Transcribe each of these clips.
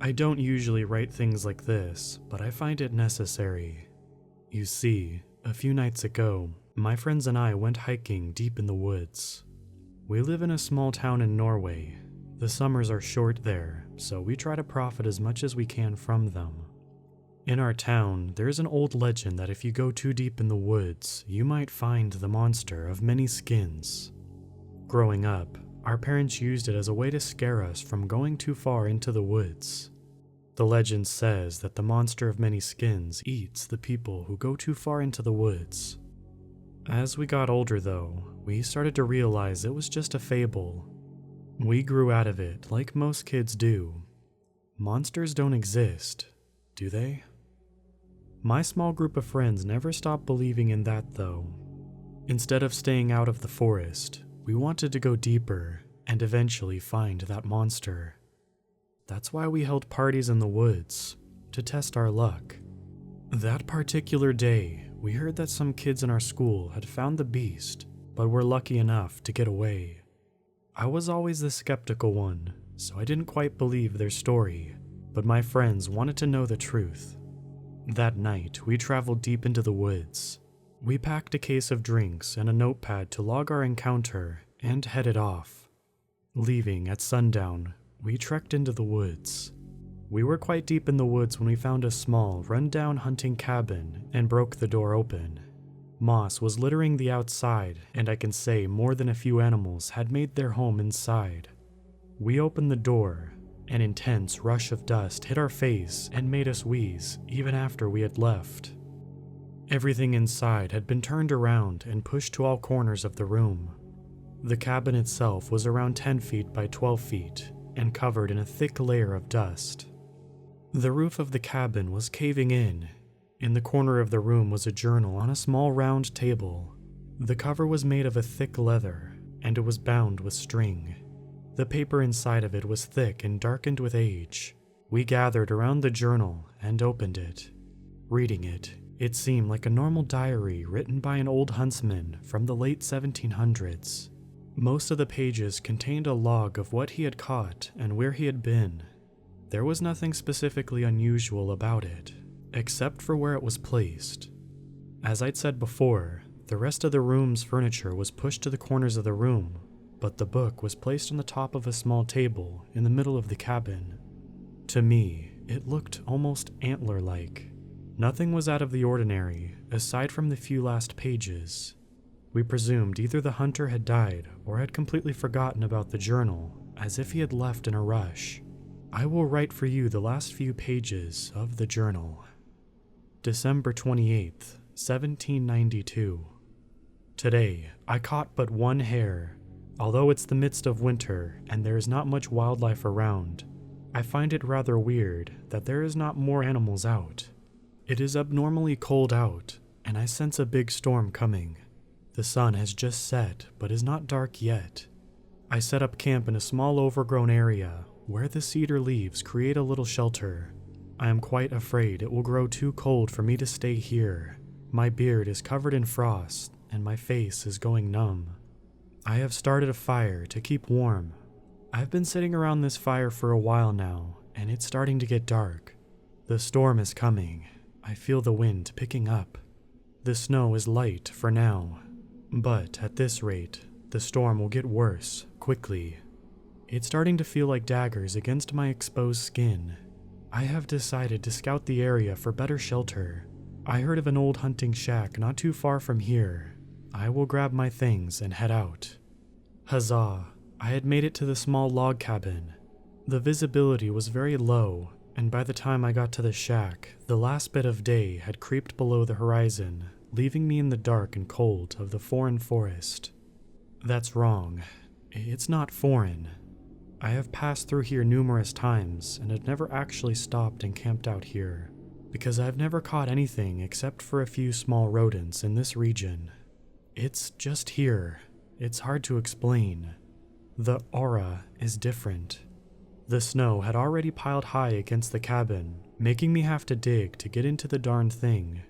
I don't usually write things like this, but I find it necessary. You see, a few nights ago, my friends and I went hiking deep in the woods. We live in a small town in Norway. The summers are short there, so we try to profit as much as we can from them. In our town, there is an old legend that if you go too deep in the woods, you might find the monster of many skins. Growing up, our parents used it as a way to scare us from going too far into the woods. The legend says that the monster of many skins eats the people who go too far into the woods. As we got older though, we started to realize it was just a fable. We grew out of it like most kids do. Monsters don't exist, do they? My small group of friends never stopped believing in that though. Instead of staying out of the forest, we wanted to go deeper and eventually find that monster. That's why we held parties in the woods, to test our luck. That particular day, we heard that some kids in our school had found the beast, but were lucky enough to get away. I was always the skeptical one, so I didn't quite believe their story, but my friends wanted to know the truth. That night, we traveled deep into the woods. We packed a case of drinks and a notepad to log our encounter and headed off. Leaving at sundown, we trekked into the woods. We were quite deep in the woods when we found a small, run-down hunting cabin and broke the door open. Moss was littering the outside, and I can say more than a few animals had made their home inside. We opened the door. An intense rush of dust hit our face and made us wheeze even after we had left. Everything inside had been turned around and pushed to all corners of the room. The cabin itself was around 10 feet by 12 feet and covered in a thick layer of dust. The roof of the cabin was caving in. In the corner of the room was a journal on a small round table. The cover was made of a thick leather, and it was bound with string. The paper inside of it was thick and darkened with age. We gathered around the journal and opened it. Reading it, it seemed like a normal diary written by an old huntsman from the late 1700s. Most of the pages contained a log of what he had caught and where he had been. There was nothing specifically unusual about it, except for where it was placed. As I'd said before, the rest of the room's furniture was pushed to the corners of the room, but the book was placed on the top of a small table in the middle of the cabin. To me, it looked almost antler-like. Nothing was out of the ordinary, aside from the few last pages. We presumed either the hunter had died or had completely forgotten about the journal, as if he had left in a rush. I will write for you the last few pages of the journal. December 28th, 1792. Today, I caught but one hare. Although it's the midst of winter and there is not much wildlife around, I find it rather weird that there is not more animals out. It is abnormally cold out, and I sense a big storm coming. The sun has just set, but is not dark yet. I set up camp in a small overgrown area where the cedar leaves create a little shelter. I am quite afraid it will grow too cold for me to stay here. My beard is covered in frost, and my face is going numb. I have started a fire to keep warm. I've been sitting around this fire for a while now, and it's starting to get dark. The storm is coming. I feel the wind picking up. The snow is light for now, but at this rate, the storm will get worse quickly. It's starting to feel like daggers against my exposed skin. I have decided to scout the area for better shelter. I heard of an old hunting shack not too far from here. I will grab my things and head out. Huzzah! I had made it to the small log cabin. The visibility was very low, and by the time I got to the shack, the last bit of day had creeped below the horizon, leaving me in the dark and cold of the foreign forest. That's wrong. It's not foreign. I have passed through here numerous times and have never actually stopped and camped out here, because I've never caught anything except for a few small rodents in this region. It's just here. It's hard to explain. The aura is different. The snow had already piled high against the cabin, making me have to dig to get into the darn thing.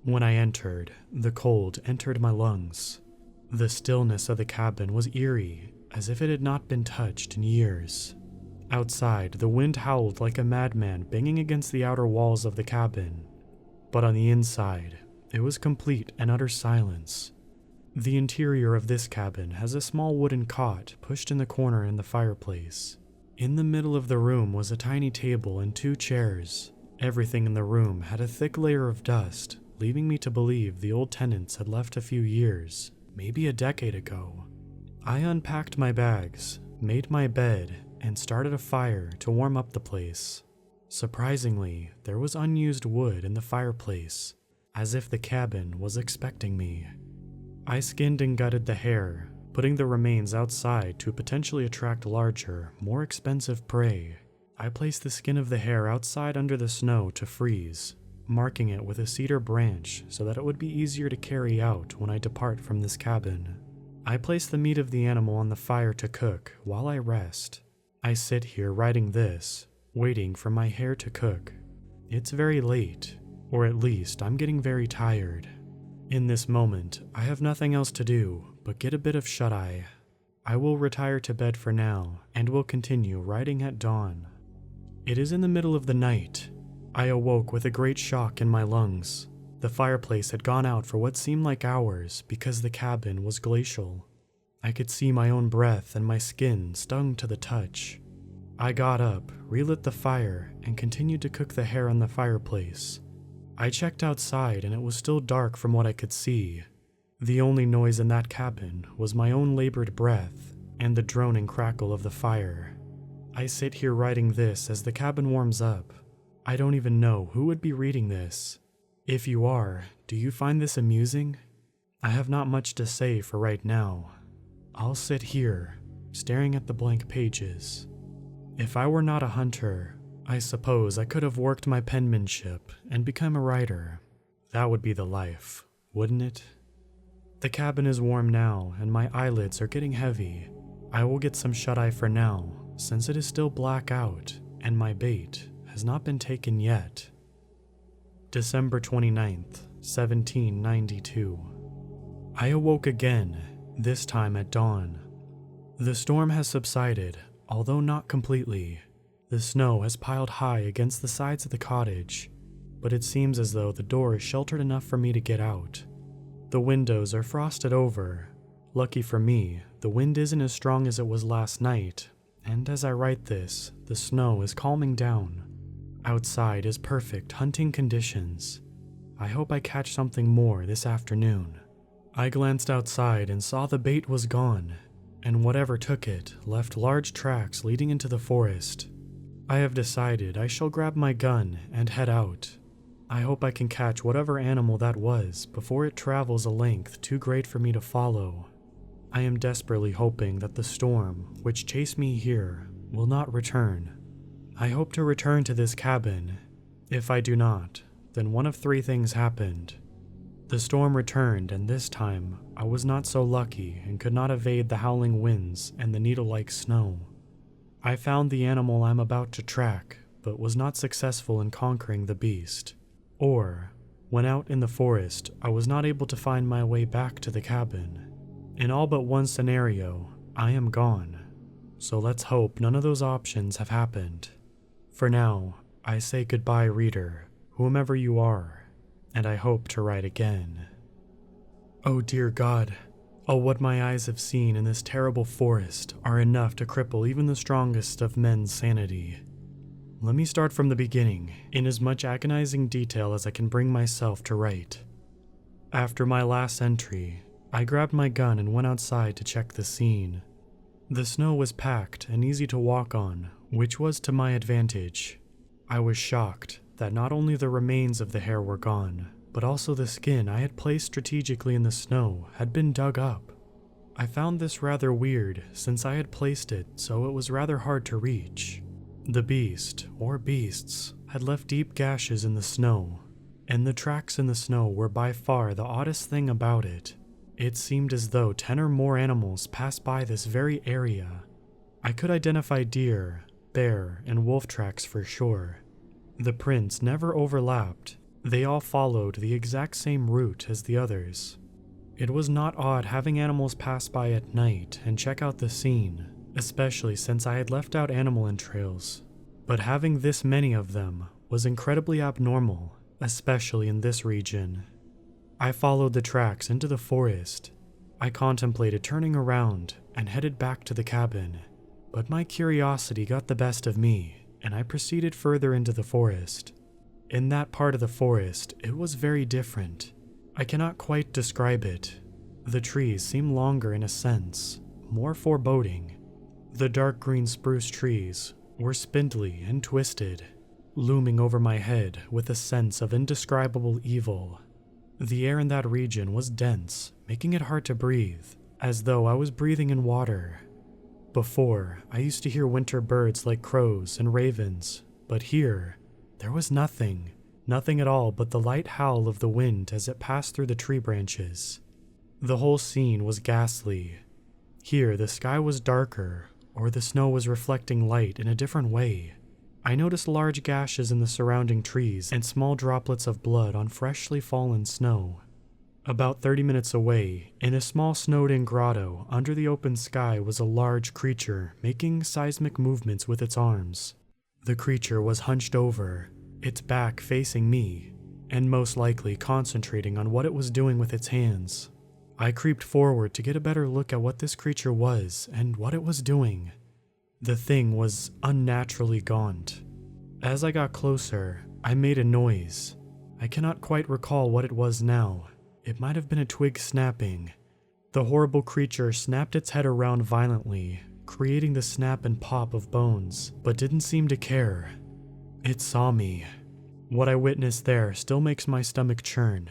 When I entered, the cold entered my lungs. The stillness of the cabin was eerie, as if it had not been touched in years. Outside, the wind howled like a madman banging against the outer walls of the cabin. But on the inside, it was complete and utter silence. The interior of this cabin has a small wooden cot pushed in the corner in the fireplace. In the middle of the room was a tiny table and 2 chairs. Everything in the room had a thick layer of dust, leaving me to believe the old tenants had left a few years, maybe a decade ago. I unpacked my bags, made my bed, and started a fire to warm up the place. Surprisingly, there was unused wood in the fireplace, as if the cabin was expecting me. I skinned and gutted the hair, putting the remains outside to potentially attract larger, more expensive prey. I placed the skin of the hare outside under the snow to freeze, marking it with a cedar branch so that it would be easier to carry out when I depart from this cabin. I place the meat of the animal on the fire to cook while I rest. I sit here writing this, waiting for my hare to cook. It's very late, or at least I'm getting very tired. In this moment, I have nothing else to do but get a bit of shut-eye. I will retire to bed for now and will continue writing at dawn. It is in the middle of the night. I awoke with a great shock in my lungs. The fireplace had gone out for what seemed like hours because the cabin was glacial. I could see my own breath and my skin stung to the touch. I got up, relit the fire, and continued to cook the hare on the fireplace. I checked outside and it was still dark from what I could see. The only noise in that cabin was my own labored breath and the droning crackle of the fire. I sit here writing this as the cabin warms up. I don't even know who would be reading this. If you are, do you find this amusing? I have not much to say for right now. I'll sit here, staring at the blank pages. If I were not a hunter, I suppose I could have worked my penmanship and become a writer. That would be the life, wouldn't it? The cabin is warm now and my eyelids are getting heavy. I will get some shut-eye for now, since it is still black out and my bait has not been taken yet. December 29th, 1792. I awoke again, this time at dawn. The storm has subsided, although not completely. The snow has piled high against the sides of the cottage, but it seems as though the door is sheltered enough for me to get out. The windows are frosted over. Lucky for me, the wind isn't as strong as it was last night, and as I write this, the snow is calming down. Outside is perfect hunting conditions. I hope I catch something more this afternoon. I glanced outside and saw the bait was gone, and whatever took it left large tracks leading into the forest. I have decided I shall grab my gun and head out. I hope I can catch whatever animal that was before it travels a length too great for me to follow. I am desperately hoping that the storm, which chased me here, will not return. I hope to return to this cabin. If I do not, then one of 3 things happened. The storm returned, and this time I was not so lucky and could not evade the howling winds and the needle-like snow. I found the animal I'm about to track, but was not successful in conquering the beast. Or, when out in the forest, I was not able to find my way back to the cabin. In all but one scenario, I am gone. So let's hope none of those options have happened. For now, I say goodbye, reader, whomever you are, and I hope to write again. Oh dear God, oh what my eyes have seen in this terrible forest are enough to cripple even the strongest of men's sanity. Let me start from the beginning, in as much agonizing detail as I can bring myself to write. After my last entry, I grabbed my gun and went outside to check the scene. The snow was packed and easy to walk on, which was to my advantage. I was shocked that not only the remains of the hare were gone, but also the skin I had placed strategically in the snow had been dug up. I found this rather weird since I had placed it so it was rather hard to reach. The beast, or beasts, had left deep gashes in the snow, and the tracks in the snow were by far the oddest thing about it. It seemed as though 10 or more animals passed by this very area. I could identify deer, bear, and wolf tracks for sure. The prints never overlapped. They all followed the exact same route as the others. It was not odd having animals pass by at night and check out the scene, especially since I had left out animal entrails. But having this many of them was incredibly abnormal, especially in this region. I followed the tracks into the forest. I contemplated turning around and headed back to the cabin, but my curiosity got the best of me, and I proceeded further into the forest. In that part of the forest, it was very different. I cannot quite describe it. The trees seem longer in a sense, more foreboding. The dark green spruce trees were spindly and twisted, looming over my head with a sense of indescribable evil. The air in that region was dense, making it hard to breathe, as though I was breathing in water. Before, I used to hear winter birds like crows and ravens, but here, there was nothing at all but the light howl of the wind as it passed through the tree branches. The whole scene was ghastly. Here, the sky was darker, or the snow was reflecting light in a different way. I noticed large gashes in the surrounding trees and small droplets of blood on freshly fallen snow. About 30 minutes away, in a small snowed-in grotto under the open sky was a large creature making seismic movements with its arms. The creature was hunched over, its back facing me, and most likely concentrating on what it was doing with its hands. I creeped forward to get a better look at what this creature was and what it was doing. The thing was unnaturally gaunt. As I got closer, I made a noise. I cannot quite recall what it was now. It might have been a twig snapping. The horrible creature snapped its head around violently, creating the snap and pop of bones, but didn't seem to care. It saw me. What I witnessed there still makes my stomach churn.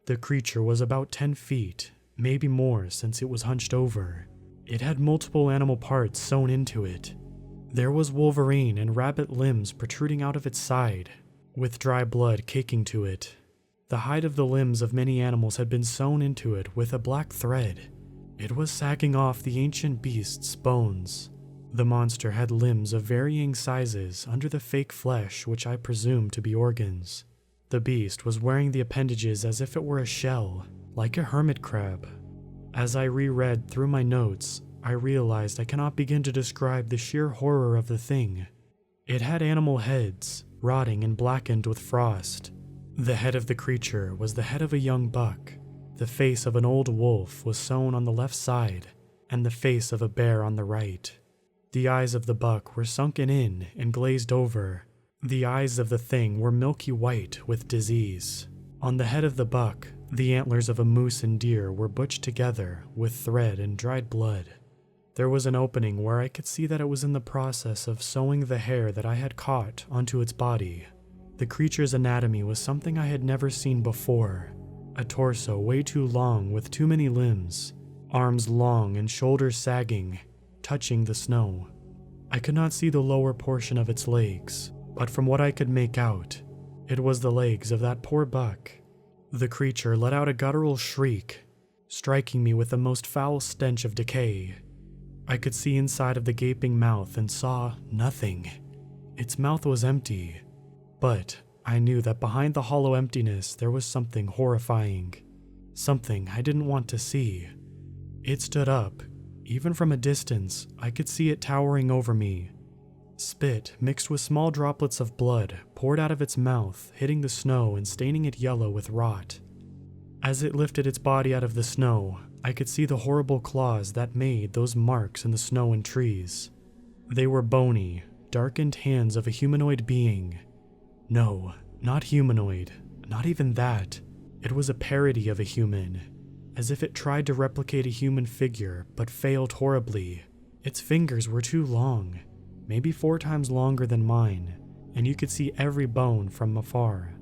The creature was about 10 feet, maybe more since it was hunched over. It had multiple animal parts sewn into it. There was wolverine and rabbit limbs protruding out of its side, with dry blood caking to it. The hide of the limbs of many animals had been sewn into it with a black thread. It was sagging off the ancient beast's bones. The monster had limbs of varying sizes under the fake flesh, which I presumed to be organs. The beast was wearing the appendages as if it were a shell, like a hermit crab. As I reread through my notes, I realized I cannot begin to describe the sheer horror of the thing. It had animal heads, rotting and blackened with frost. The head of the creature was the head of a young buck. The face of an old wolf was sewn on the left side, and the face of a bear on the right. The eyes of the buck were sunken in and glazed over. The eyes of the thing were milky white with disease. On the head of the buck, the antlers of a moose and deer were butched together with thread and dried blood. There was an opening where I could see that it was in the process of sewing the hair that I had caught onto its body. The creature's anatomy was something I had never seen before. A torso way too long with too many limbs, arms long and shoulders sagging, touching the snow. I could not see the lower portion of its legs, but from what I could make out, it was the legs of that poor buck. The creature let out a guttural shriek, striking me with the most foul stench of decay. I could see inside of the gaping mouth and saw nothing. Its mouth was empty, but I knew that behind the hollow emptiness there was something horrifying, something I didn't want to see. It stood up. Even from a distance, I could see it towering over me. Spit mixed with small droplets of blood poured out of its mouth, hitting the snow and staining it yellow with rot. As it lifted its body out of the snow, I could see the horrible claws that made those marks in the snow and trees. They were bony, darkened hands of a humanoid being. No, not humanoid, not even that. It was a parody of a human, as if it tried to replicate a human figure but failed horribly. Its fingers were too long, maybe 4 times longer than mine, and you could see every bone from afar.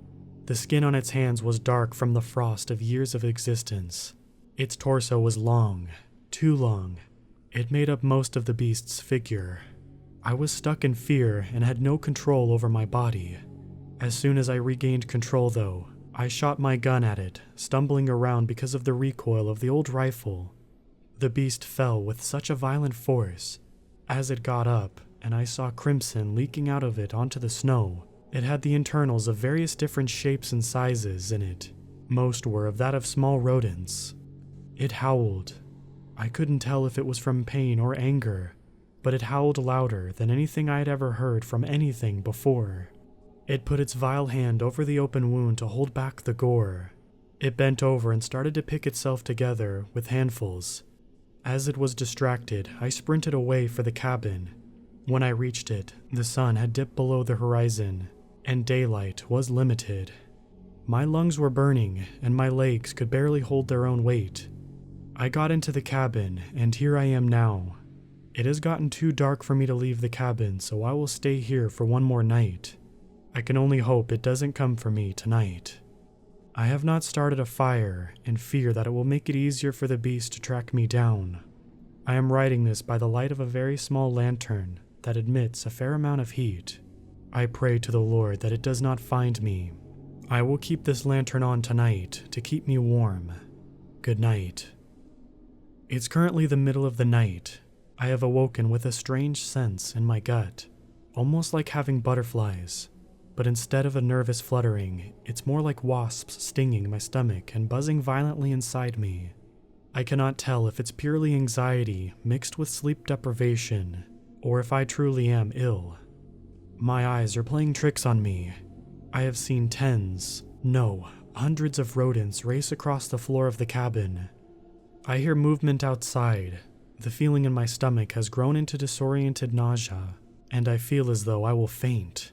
The skin on its hands was dark from the frost of years of existence. Its torso was long, too long. It made up most of the beast's figure. I was stuck in fear and had no control over my body. As soon as I regained control, though, I shot my gun at it, stumbling around because of the recoil of the old rifle. The beast fell with such a violent force. As it got up, and I saw crimson leaking out of it onto the snow, it had the internals of various different shapes and sizes in it. Most were of that of small rodents. It howled. I couldn't tell if it was from pain or anger. but it howled louder than anything I had ever heard from anything before. It put its vile hand over the open wound to hold back the gore. It bent over and started to pick itself together with handfuls. As it was distracted, I sprinted away for the cabin. When I reached it, the sun had dipped below the horizon, and daylight was limited. My lungs were burning, and my legs could barely hold their own weight. I got into the cabin, and here I am now. It has gotten too dark for me to leave the cabin, so I will stay here for one more night. I can only hope it doesn't come for me tonight. I have not started a fire and fear that it will make it easier for the beast to track me down. I am writing this by the light of a very small lantern that emits a fair amount of heat. I pray to the Lord that it does not find me. I will keep this lantern on tonight to keep me warm. Good night. It's currently the middle of the night. I have awoken with a strange sense in my gut, almost like having butterflies. But instead of a nervous fluttering, it's more like wasps stinging my stomach and buzzing violently inside me. I cannot tell if it's purely anxiety mixed with sleep deprivation, or if I truly am ill. My eyes are playing tricks on me. I have seen hundreds of rodents race across the floor of the cabin. I hear movement outside. The feeling in my stomach has grown into disoriented nausea, and I feel as though I will faint.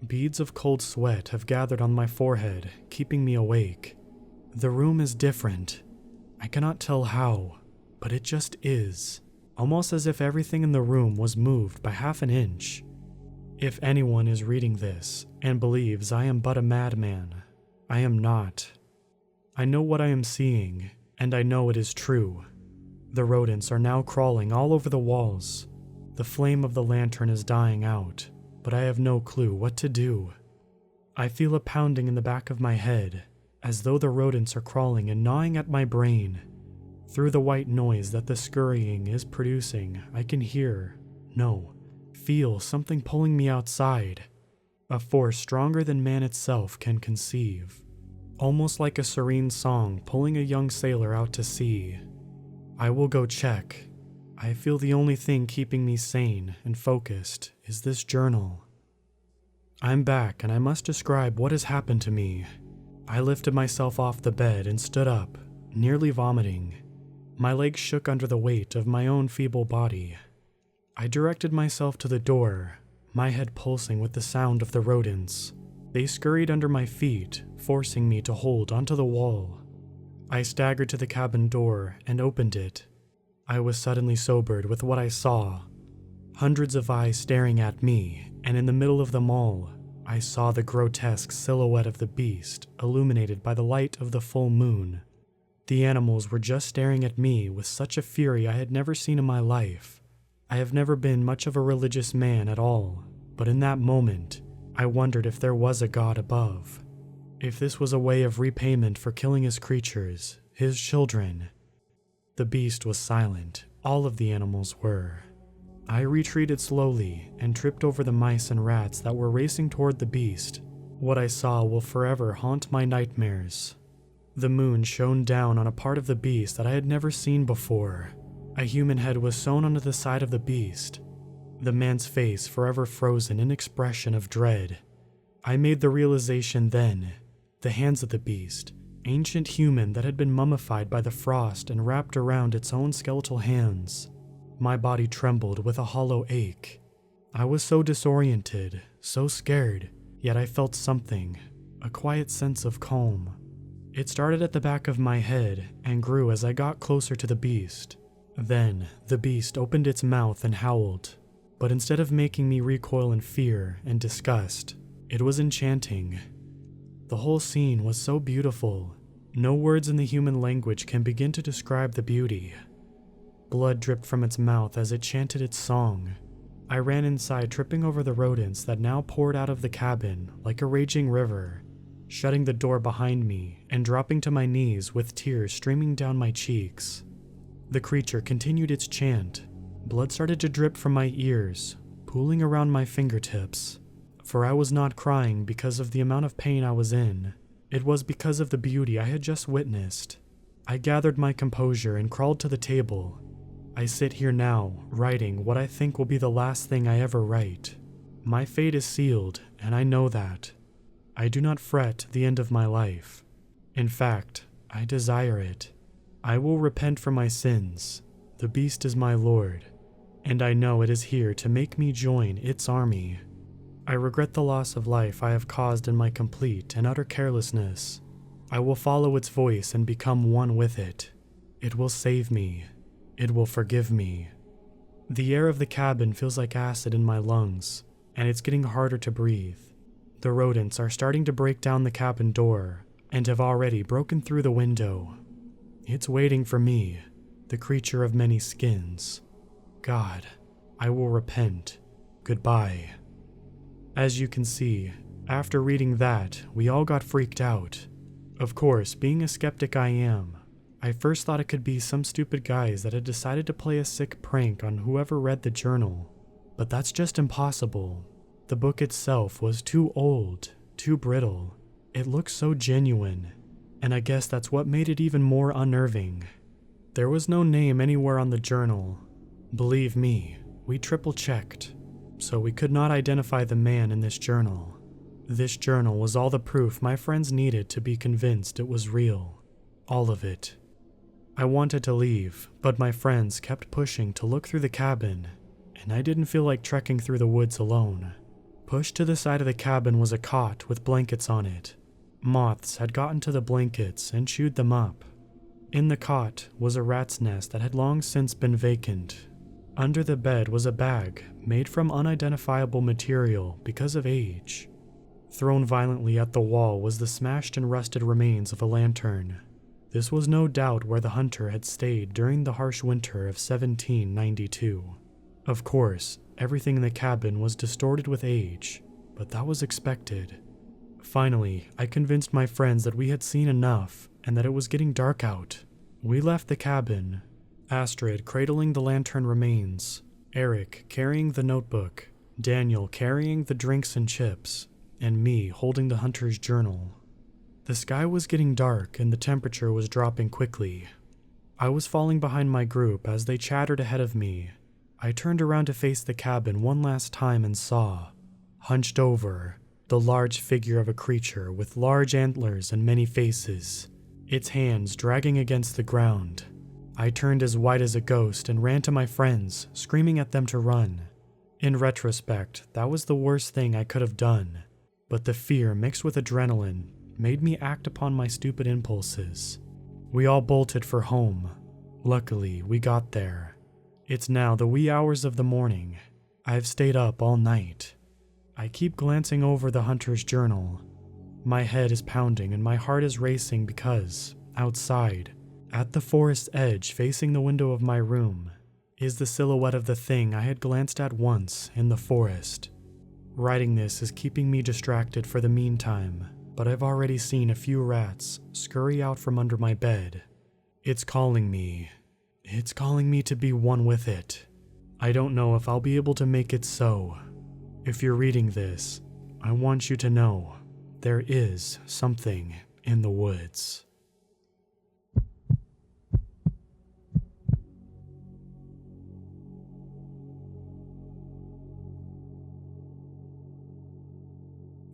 Beads of cold sweat have gathered on my forehead, keeping me awake. The room is different. I cannot tell how, but it just is, almost as if everything in the room was moved by half an inch. If anyone is reading this and believes I am but a madman, I am not. I know what I am seeing, and I know it is true. The rodents are now crawling all over the walls. The flame of the lantern is dying out, but I have no clue what to do. I feel a pounding in the back of my head, as though the rodents are crawling and gnawing at my brain. Through the white noise that the scurrying is producing, I can feel something pulling me outside. A force stronger than man itself can conceive. Almost like a serene song pulling a young sailor out to sea. I will go check. I feel the only thing keeping me sane and focused is this journal. I'm back and I must describe what has happened to me. I lifted myself off the bed and stood up, nearly vomiting. My legs shook under the weight of my own feeble body. I directed myself to the door, my head pulsing with the sound of the rodents. They scurried under my feet, forcing me to hold onto the wall. I staggered to the cabin door and opened it. I was suddenly sobered with what I saw. Hundreds of eyes staring at me, and in the middle of them all, I saw the grotesque silhouette of the beast illuminated by the light of the full moon. The animals were just staring at me with such a fury I had never seen in my life. I have never been much of a religious man at all, but in that moment, I wondered if there was a God above. If this was a way of repayment for killing his creatures, his children. The beast was silent. All of the animals were. I retreated slowly and tripped over the mice and rats that were racing toward the beast. What I saw will forever haunt my nightmares. The moon shone down on a part of the beast that I had never seen before. A human head was sewn onto the side of the beast. The man's face forever frozen in expression of dread. I made the realization then. The hands of the beast, ancient human that had been mummified by the frost and wrapped around its own skeletal hands. My body trembled with a hollow ache. I was so disoriented, so scared, yet I felt something, a quiet sense of calm. It started at the back of my head and grew as I got closer to the beast. Then, the beast opened its mouth and howled, but instead of making me recoil in fear and disgust, it was enchanting. The whole scene was so beautiful. No words in the human language can begin to describe the beauty. Blood dripped from its mouth as it chanted its song. I ran inside, tripping over the rodents that now poured out of the cabin like a raging river, shutting the door behind me and dropping to my knees with tears streaming down my cheeks. The creature continued its chant. Blood started to drip from my ears, pooling around my fingertips. For I was not crying because of the amount of pain I was in. It was because of the beauty I had just witnessed. I gathered my composure and crawled to the table. I sit here now, writing what I think will be the last thing I ever write. My fate is sealed, and I know that. I do not fret the end of my life. In fact, I desire it. I will repent for my sins. The beast is my lord, and I know it is here to make me join its army. I regret the loss of life I have caused in my complete and utter carelessness. I will follow its voice and become one with it. It will save me. It will forgive me. The air of the cabin feels like acid in my lungs, and it's getting harder to breathe. The rodents are starting to break down the cabin door and have already broken through the window. It's waiting for me, the creature of many skins. God, I will repent. Goodbye. As you can see, after reading that, we all got freaked out. Of course, being a skeptic I am, I first thought it could be some stupid guys that had decided to play a sick prank on whoever read the journal. But that's just impossible. The book itself was too old, too brittle. It looked so genuine, and I guess that's what made it even more unnerving. There was no name anywhere on the journal. Believe me, we triple-checked, so we could not identify the man in this journal. This journal was all the proof my friends needed to be convinced it was real. All of it. I wanted to leave, but my friends kept pushing to look through the cabin, and I didn't feel like trekking through the woods alone. Pushed to the side of the cabin was a cot with blankets on it. Moths had gotten to the blankets and chewed them up. In the cot was a rat's nest that had long since been vacant. Under the bed was a bag made from unidentifiable material because of age. Thrown violently at the wall was the smashed and rusted remains of a lantern. This was no doubt where the hunter had stayed during the harsh winter of 1792. Of course, everything in the cabin was distorted with age, but that was expected. Finally, I convinced my friends that we had seen enough and that it was getting dark out. We left the cabin, Astrid cradling the lantern remains, Eric carrying the notebook, Daniel carrying the drinks and chips, and me holding the hunter's journal. The sky was getting dark and the temperature was dropping quickly. I was falling behind my group as they chattered ahead of me. I turned around to face the cabin one last time and saw, hunched over, the large figure of a creature with large antlers and many faces, its hands dragging against the ground. I turned as white as a ghost and ran to my friends, screaming at them to run. In retrospect, that was the worst thing I could have done, but the fear mixed with adrenaline made me act upon my stupid impulses. We all bolted for home. Luckily, we got there. It's now the wee hours of the morning. I've stayed up all night. I keep glancing over the hunter's journal. My head is pounding and my heart is racing because, outside, at the forest edge facing the window of my room, is the silhouette of the thing I had glanced at once in the forest. Writing this is keeping me distracted for the meantime, but I've already seen a few rats scurry out from under my bed. It's calling me. It's calling me to be one with it. I don't know if I'll be able to make it so. If you're reading this, I want you to know there is something in the woods.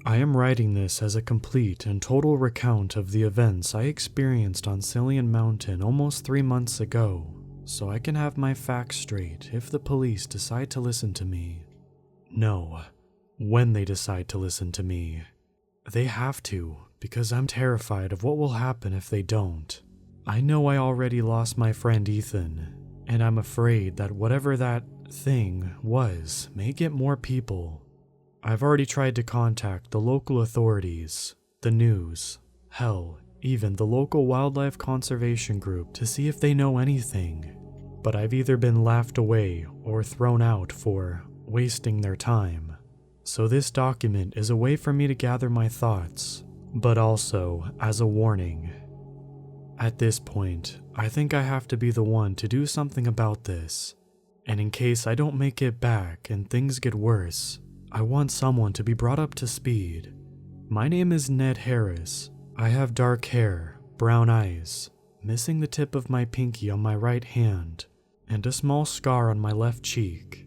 I am writing this as a complete and total recount of the events I experienced on Cillian Mountain almost 3 months ago, so I can have my facts straight if the police decide to listen to me. No, when they decide to listen to me. They have to, because I'm terrified of what will happen if they don't. I know I already lost my friend Ethan, and I'm afraid that whatever that thing was may get more people. I've already tried to contact the local authorities, the news, hell, even the local wildlife conservation group to see if they know anything, but I've either been laughed away or thrown out for wasting their time. So this document is a way for me to gather my thoughts, but also as a warning. At this point, I think I have to be the one to do something about this, and in case I don't make it back and things get worse, I want someone to be brought up to speed. My name is Ned Harris. I have dark hair, brown eyes, missing the tip of my pinky on my right hand, and a small scar on my left cheek.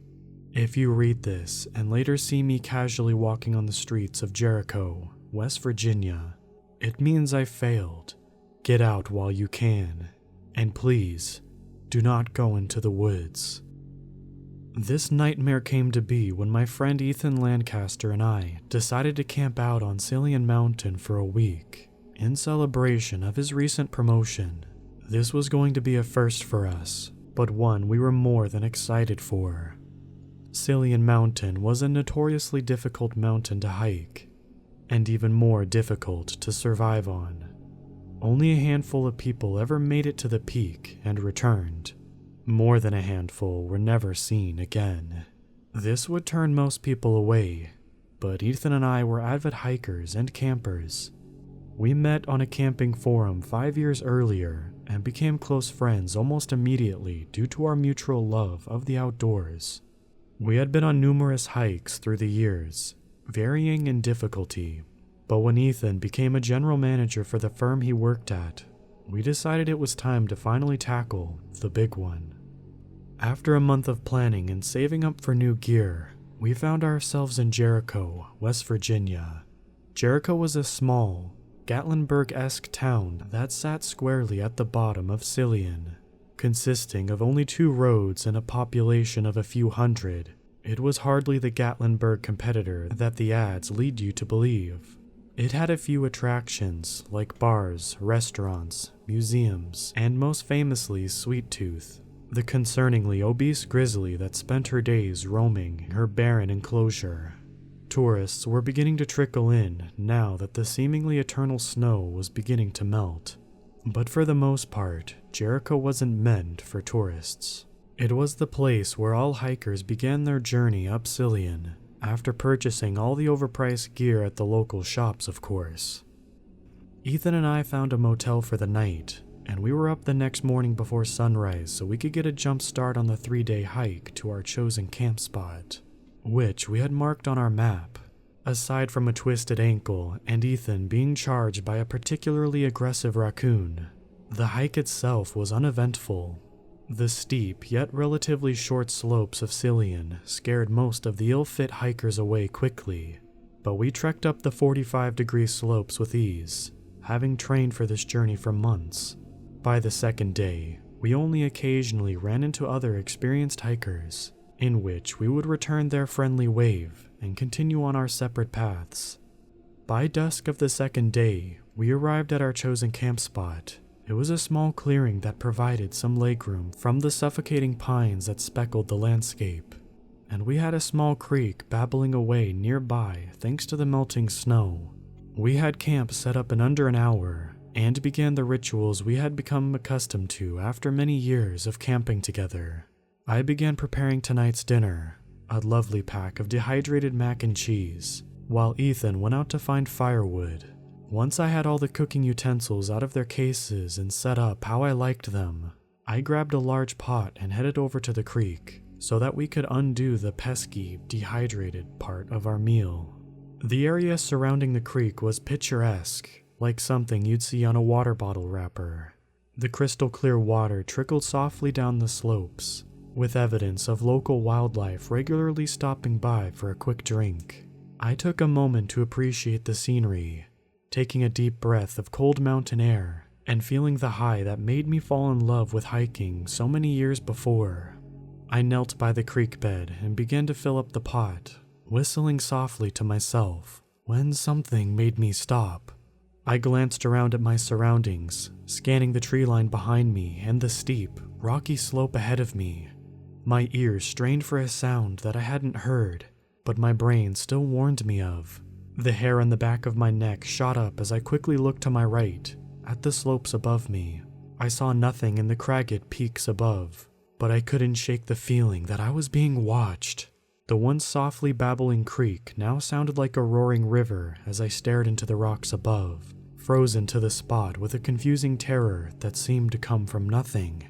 If you read this and later see me casually walking on the streets of Jericho, West Virginia, it means I failed. Get out while you can, and please, do not go into the woods. This nightmare came to be when my friend Ethan Lancaster and I decided to camp out on Cillian Mountain for a week, in celebration of his recent promotion. This was going to be a first for us, but one we were more than excited for. Cillian Mountain was a notoriously difficult mountain to hike, and even more difficult to survive on. Only a handful of people ever made it to the peak and returned. More than a handful were never seen again. This would turn most people away, but Ethan and I were avid hikers and campers. We met on a camping forum 5 years earlier and became close friends almost immediately due to our mutual love of the outdoors. We had been on numerous hikes through the years, varying in difficulty, but when Ethan became a general manager for the firm he worked at, we decided it was time to finally tackle the big one. After a month of planning and saving up for new gear, we found ourselves in Jericho, West Virginia. Jericho was a small, Gatlinburg-esque town that sat squarely at the bottom of Cillian. Consisting of only 2 roads and a population of a few hundred, it was hardly the Gatlinburg competitor that the ads lead you to believe. It had a few attractions like bars, restaurants, museums, and most famously Sweet Tooth, the concerningly obese grizzly that spent her days roaming her barren enclosure. Tourists were beginning to trickle in now that the seemingly eternal snow was beginning to melt. But for the most part, Jericho wasn't meant for tourists. It was the place where all hikers began their journey up Cillian, after purchasing all the overpriced gear at the local shops, of course. Ethan and I found a motel for the night, and we were up the next morning before sunrise so we could get a jump start on the 3-day hike to our chosen camp spot, which we had marked on our map. Aside from a twisted ankle and Ethan being charged by a particularly aggressive raccoon, the hike itself was uneventful. The steep yet relatively short slopes of Cillian scared most of the ill-fit hikers away quickly, but we trekked up the 45-degree slopes with ease, having trained for this journey for months. By the second day, we only occasionally ran into other experienced hikers, in which we would return their friendly wave and continue on our separate paths. By dusk of the second day, we arrived at our chosen camp spot. It was a small clearing that provided some legroom from the suffocating pines that speckled the landscape, and we had a small creek babbling away nearby thanks to the melting snow. We had camp set up in under an hour, and began the rituals we had become accustomed to after many years of camping together. I began preparing tonight's dinner, a lovely pack of dehydrated mac and cheese, while Ethan went out to find firewood. Once I had all the cooking utensils out of their cases and set up how I liked them, I grabbed a large pot and headed over to the creek so that we could undo the pesky, dehydrated part of our meal. The area surrounding the creek was picturesque, like something you'd see on a water bottle wrapper. The crystal clear water trickled softly down the slopes, with evidence of local wildlife regularly stopping by for a quick drink. I took a moment to appreciate the scenery, taking a deep breath of cold mountain air and feeling the high that made me fall in love with hiking so many years before. I knelt by the creek bed and began to fill up the pot, whistling softly to myself, when something made me stop. I glanced around at my surroundings, scanning the tree line behind me and the steep, rocky slope ahead of me. My ears strained for a sound that I hadn't heard, but my brain still warned me of. The hair on the back of my neck shot up as I quickly looked to my right, at the slopes above me. I saw nothing in the cragged peaks above, but I couldn't shake the feeling that I was being watched. The once softly babbling creek now sounded like a roaring river as I stared into the rocks above, frozen to the spot with a confusing terror that seemed to come from nothing.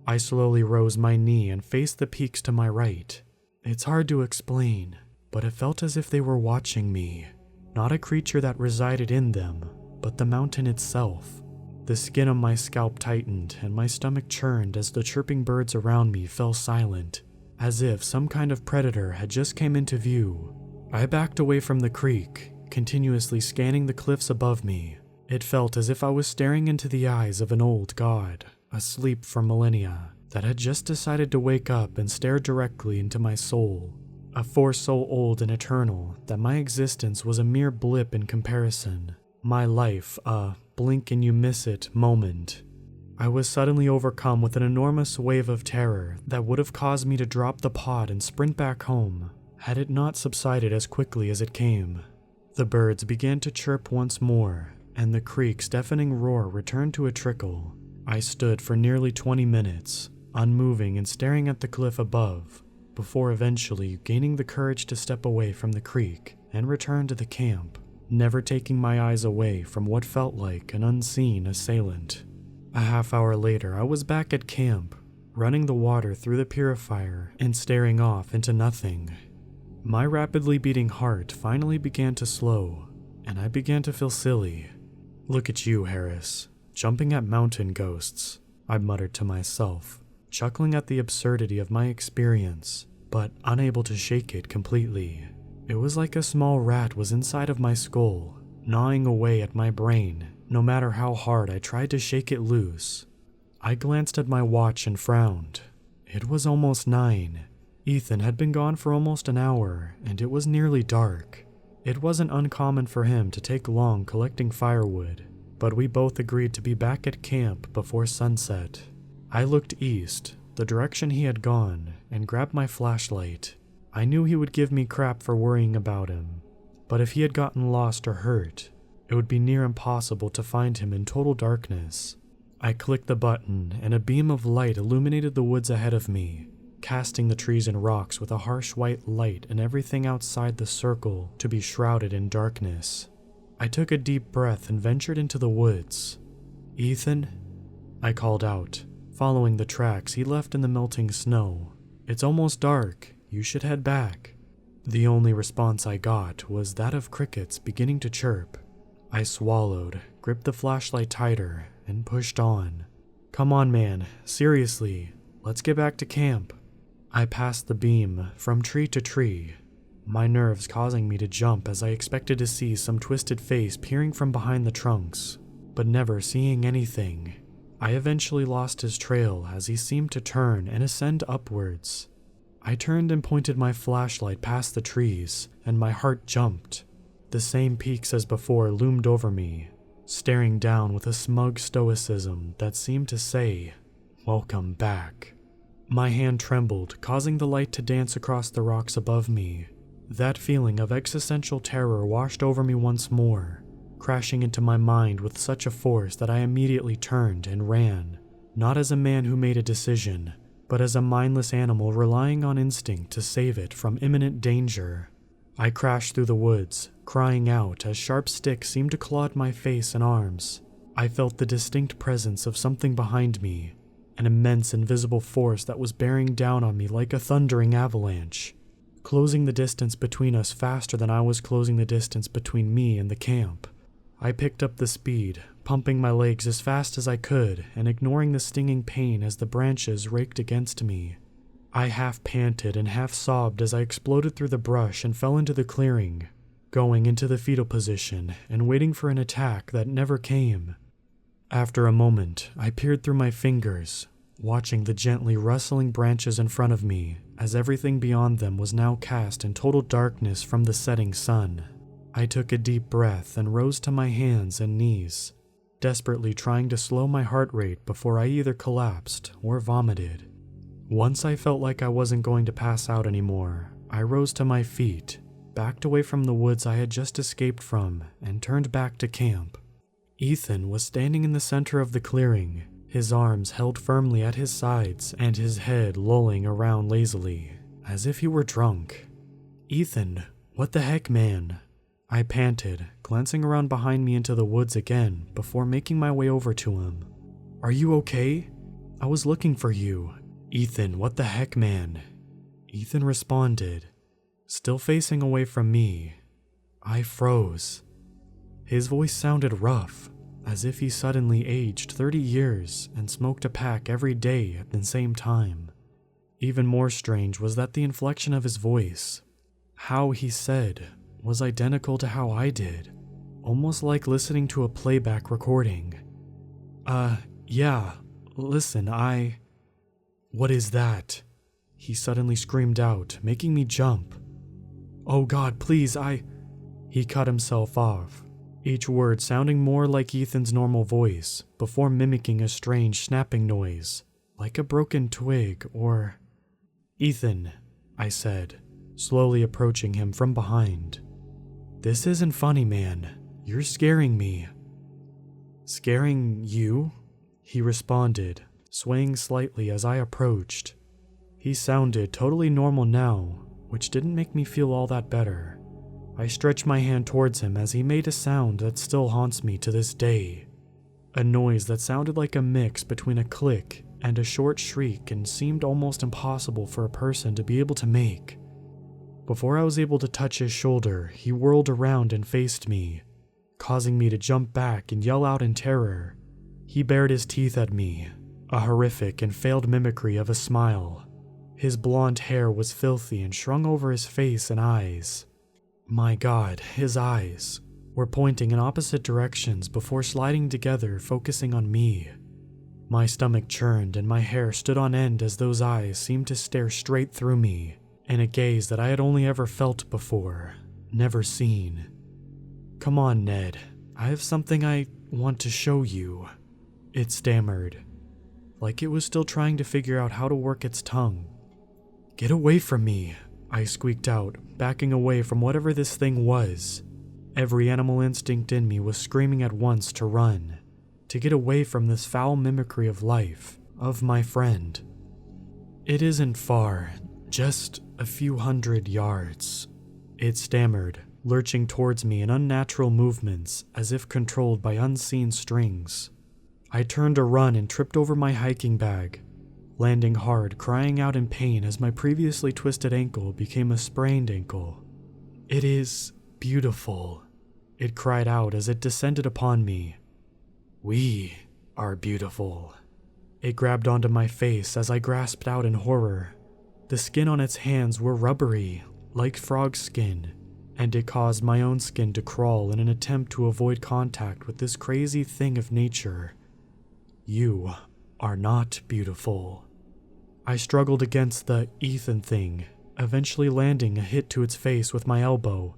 I slowly rose my knee and faced the peaks to my right. It's hard to explain, but it felt as if they were watching me. Not a creature that resided in them, but the mountain itself. The The skin on my scalp tightened and my stomach churned as the chirping birds around me fell silent, as if some kind of predator had just came into view. I backed away from the creek, continuously scanning the cliffs above me. It felt as if I was staring into the eyes of an old god, asleep for millennia, that had just decided to wake up and stare directly into my soul. A force so old and eternal that my existence was a mere blip in comparison. My life, a blink and you miss it moment. I was suddenly overcome with an enormous wave of terror that would have caused me to drop the pod and sprint back home, had it not subsided as quickly as it came. The birds began to chirp once more, and the creek's deafening roar returned to a trickle. I stood for nearly 20 minutes, unmoving and staring at the cliff above, before eventually gaining the courage to step away from the creek and return to the camp, never taking my eyes away from what felt like an unseen assailant. A half hour later, I was back at camp, running the water through the purifier and staring off into nothing. My rapidly beating heart finally began to slow, and I began to feel silly. "Look at you, Harris, jumping at mountain ghosts," I muttered to myself, chuckling at the absurdity of my experience, but unable to shake it completely. It was like a small rat was inside of my skull, gnawing away at my brain, no matter how hard I tried to shake it loose. I glanced at my watch and frowned. It was almost 9. Ethan had been gone for almost an hour, and it was nearly dark. It wasn't uncommon for him to take long collecting firewood, but we both agreed to be back at camp before sunset. I looked east, the direction he had gone, and grabbed my flashlight. I knew he would give me crap for worrying about him, but if he had gotten lost or hurt, it would be near impossible to find him in total darkness. I clicked the button, and a beam of light illuminated the woods ahead of me, casting the trees and rocks with a harsh white light and everything outside the circle to be shrouded in darkness. I took a deep breath and ventured into the woods. "Ethan?" I called out, following the tracks he left in the melting snow. "It's almost dark. You should head back." The only response I got was that of crickets beginning to chirp. I swallowed, gripped the flashlight tighter, and pushed on. "Come on, man. Seriously. Let's get back to camp." I passed the beam from tree to tree, my nerves causing me to jump as I expected to see some twisted face peering from behind the trunks, but never seeing anything. I eventually lost his trail as he seemed to turn and ascend upwards. I turned and pointed my flashlight past the trees, and my heart jumped. The same peaks as before loomed over me, staring down with a smug stoicism that seemed to say, "Welcome back." My hand trembled, causing the light to dance across the rocks above me. That feeling of existential terror washed over me once more, crashing into my mind with such a force that I immediately turned and ran, not as a man who made a decision, but as a mindless animal relying on instinct to save it from imminent danger. I crashed through the woods, crying out as sharp sticks seemed to claw at my face and arms. I felt the distinct presence of something behind me, an immense invisible force that was bearing down on me like a thundering avalanche, closing the distance between us faster than I was closing the distance between me and the camp. I picked up the speed, pumping my legs as fast as I could and ignoring the stinging pain as the branches raked against me. I half panted and half sobbed as I exploded through the brush and fell into the clearing, going into the fetal position and waiting for an attack that never came. After a moment, I peered through my fingers, watching the gently rustling branches in front of me as everything beyond them was now cast in total darkness from the setting sun. I took a deep breath and rose to my hands and knees, desperately trying to slow my heart rate before I either collapsed or vomited. Once I felt like I wasn't going to pass out anymore, I rose to my feet, backed away from the woods I had just escaped from, and turned back to camp. Ethan was standing in the center of the clearing, his arms held firmly at his sides and his head lolling around lazily, as if he were drunk. "Ethan, what the heck, man?" I panted, glancing around behind me into the woods again before making my way over to him. "Are you okay? I was looking for you." "Ethan, what the heck, man?" Ethan responded, still facing away from me. I froze. His voice sounded rough, as if he suddenly aged 30 years and smoked a pack every day at the same time. Even more strange was that the inflection of his voice, how he said, was identical to how I did, almost like listening to a playback recording. Yeah, listen, What is that?" he suddenly screamed out, making me jump. "Oh God, please, He cut himself off, each word sounding more like Ethan's normal voice, before mimicking a strange snapping noise, like a broken twig or... "Ethan," I said, slowly approaching him from behind. "This isn't funny, man. You're scaring me." "Scaring you?" he responded, swaying slightly as I approached. He sounded totally normal now, which didn't make me feel all that better. I stretched my hand towards him as he made a sound that still haunts me to this day. A noise that sounded like a mix between a click and a short shriek and seemed almost impossible for a person to be able to make. Before I was able to touch his shoulder, he whirled around and faced me, causing me to jump back and yell out in terror. He bared his teeth at me, a horrific and failed mimicry of a smile. His blonde hair was filthy and strung over his face and eyes. My God, his eyes were pointing in opposite directions before sliding together, focusing on me. My stomach churned and my hair stood on end as those eyes seemed to stare straight through me, in a gaze that I had only ever felt before, never seen. "Come on, Ned. I have something I want to show you," it stammered, like it was still trying to figure out how to work its tongue. "Get away from me," I squeaked out, backing away from whatever this thing was. Every animal instinct in me was screaming at once to run, to get away from this foul mimicry of life, of my friend. "It isn't far, just a few 100 yards," it stammered, lurching towards me in unnatural movements as if controlled by unseen strings. I turned to run and tripped over my hiking bag, landing hard, crying out in pain as my previously twisted ankle became a sprained ankle. "It is beautiful," it cried out as it descended upon me. "We are beautiful." It grabbed onto my face as I grasped out in horror. The skin on its hands were rubbery, like frog skin, and it caused my own skin to crawl in an attempt to avoid contact with this crazy thing of nature. "You are not beautiful." I struggled against the Ethan thing, eventually landing a hit to its face with my elbow.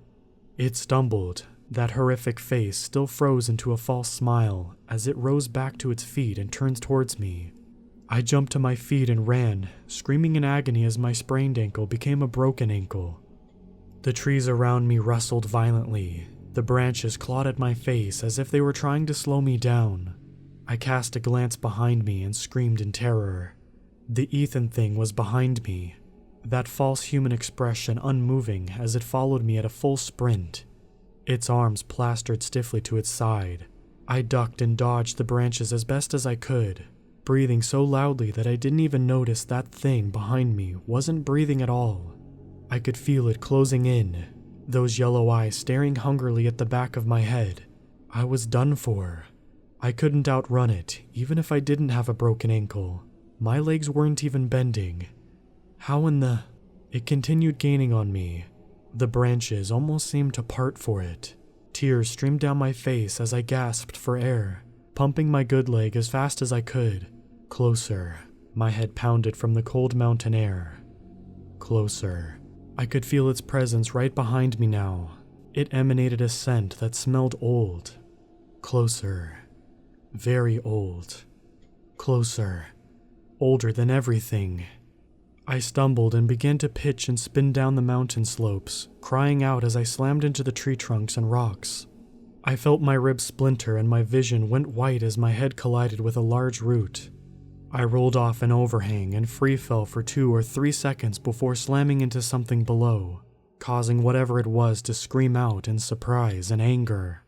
It stumbled, that horrific face still froze into a false smile as it rose back to its feet and turned towards me. I jumped to my feet and ran, screaming in agony as my sprained ankle became a broken ankle. The trees around me rustled violently. The branches clawed at my face as if they were trying to slow me down. I cast a glance behind me and screamed in terror. The Ethan thing was behind me, that false human expression unmoving as it followed me at a full sprint. Its arms plastered stiffly to its side. I ducked and dodged the branches as best as I could, breathing so loudly that I didn't even notice that thing behind me wasn't breathing at all. I could feel it closing in, those yellow eyes staring hungrily at the back of my head. I was done for. I couldn't outrun it, even if I didn't have a broken ankle. My legs weren't even bending. How in the... It continued gaining on me. The branches almost seemed to part for it. Tears streamed down my face as I gasped for air, pumping my good leg as fast as I could. Closer. My head pounded from the cold mountain air. Closer. I could feel its presence right behind me now. It emanated a scent that smelled old. Closer. Very old. Closer. Older than everything. I stumbled and began to pitch and spin down the mountain slopes, crying out as I slammed into the tree trunks and rocks. I felt my ribs splinter and my vision went white as my head collided with a large root. I rolled off an overhang and free fell for 2 or 3 seconds before slamming into something below, causing whatever it was to scream out in surprise and anger.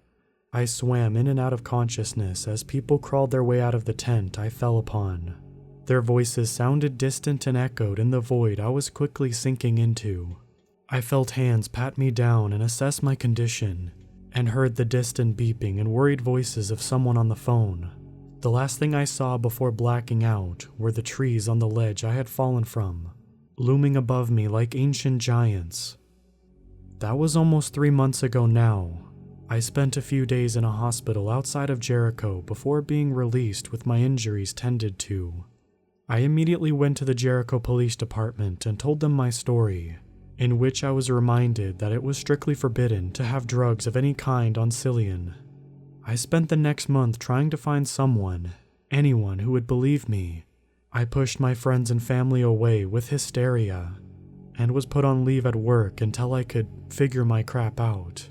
I swam in and out of consciousness as people crawled their way out of the tent I fell upon. Their voices sounded distant and echoed in the void I was quickly sinking into. I felt hands pat me down and assess my condition, and heard the distant beeping and worried voices of someone on the phone. The last thing I saw before blacking out were the trees on the ledge I had fallen from, looming above me like ancient giants. That was almost 3 months ago now. I spent a few days in a hospital outside of Jericho before being released with my injuries tended to. I immediately went to the Jericho Police Department and told them my story, in which I was reminded that it was strictly forbidden to have drugs of any kind on Cillian. I spent the next month trying to find someone, anyone who would believe me. I pushed my friends and family away with hysteria, and was put on leave at work until I could figure my crap out.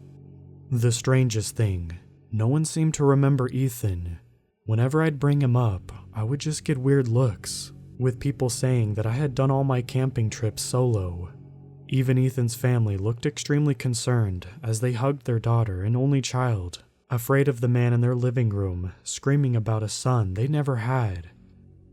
The strangest thing, no one seemed to remember Ethan. Whenever I'd bring him up, I would just get weird looks, with people saying that I had done all my camping trips solo. Even Ethan's family looked extremely concerned as they hugged their daughter and only child, afraid of the man in their living room screaming about a son they never had.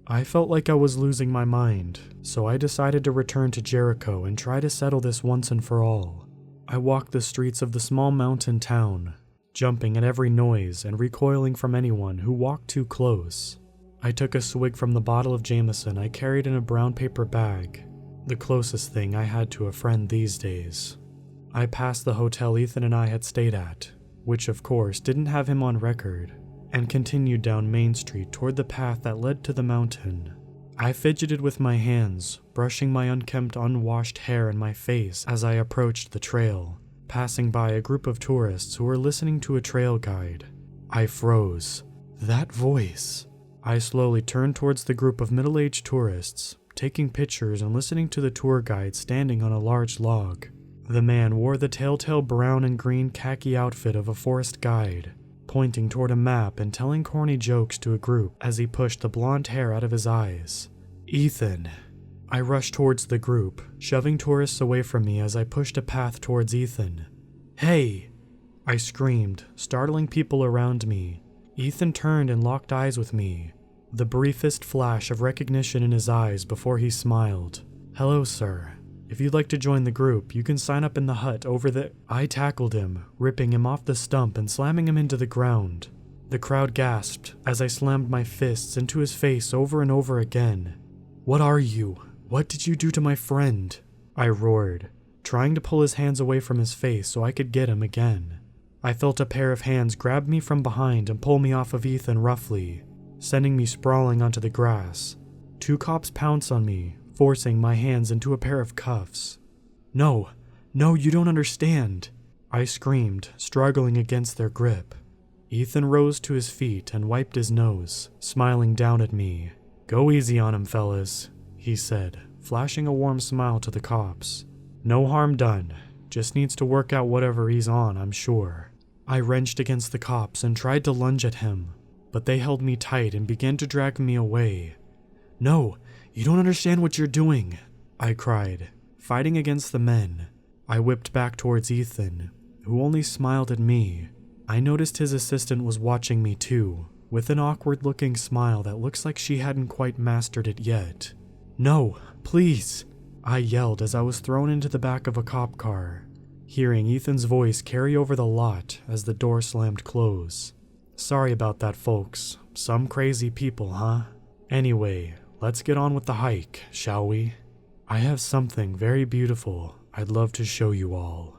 I felt like I was losing my mind, so I decided to return to Jericho and try to settle this once and for all. I walked the streets of the small mountain town, jumping at every noise and recoiling from anyone who walked too close. I took a swig from the bottle of Jameson I carried in a brown paper bag, the closest thing I had to a friend these days. I passed the hotel Ethan and I had stayed at, which of course didn't have him on record, and continued down Main Street toward the path that led to the mountain. I fidgeted with my hands, brushing my unkempt, unwashed hair in my face as I approached the trail, passing by a group of tourists who were listening to a trail guide. I froze. That voice. I slowly turned towards the group of middle-aged tourists, taking pictures and listening to the tour guide standing on a large log. The man wore the telltale brown and green khaki outfit of a forest guide, pointing toward a map and telling corny jokes to a group as he pushed the blonde hair out of his eyes. Ethan. I rushed towards the group, shoving tourists away from me as I pushed a path towards Ethan. "Hey!" I screamed, startling people around me. Ethan turned and locked eyes with me, the briefest flash of recognition in his eyes before he smiled. "Hello, sir. If you'd like to join the group, you can sign up in the hut over there." I tackled him, ripping him off the stump and slamming him into the ground. The crowd gasped as I slammed my fists into his face over and over again. "What are you? What did you do to my friend?" I roared, trying to pull his hands away from his face so I could get him again. I felt a pair of hands grab me from behind and pull me off of Ethan roughly, sending me sprawling onto the grass. 2 cops pounce on me, forcing my hands into a pair of cuffs. No, you don't understand," I screamed, struggling against their grip. Ethan rose to his feet and wiped his nose, smiling down at me. "Go easy on him, fellas," he said, flashing a warm smile to the cops. "No harm done, just needs to work out whatever he's on, I'm sure." I wrenched against the cops and tried to lunge at him, but they held me tight and began to drag me away. "No, you don't understand what you're doing," I cried, fighting against the men. I whipped back towards Ethan, who only smiled at me. I noticed his assistant was watching me too, with an awkward-looking smile that looks like she hadn't quite mastered it yet. "No, please," I yelled as I was thrown into the back of a cop car, hearing Ethan's voice carry over the lot as the door slammed close. "Sorry about that, folks. Some crazy people, huh? Anyway, let's get on with the hike, shall we? I have something very beautiful I'd love to show you all."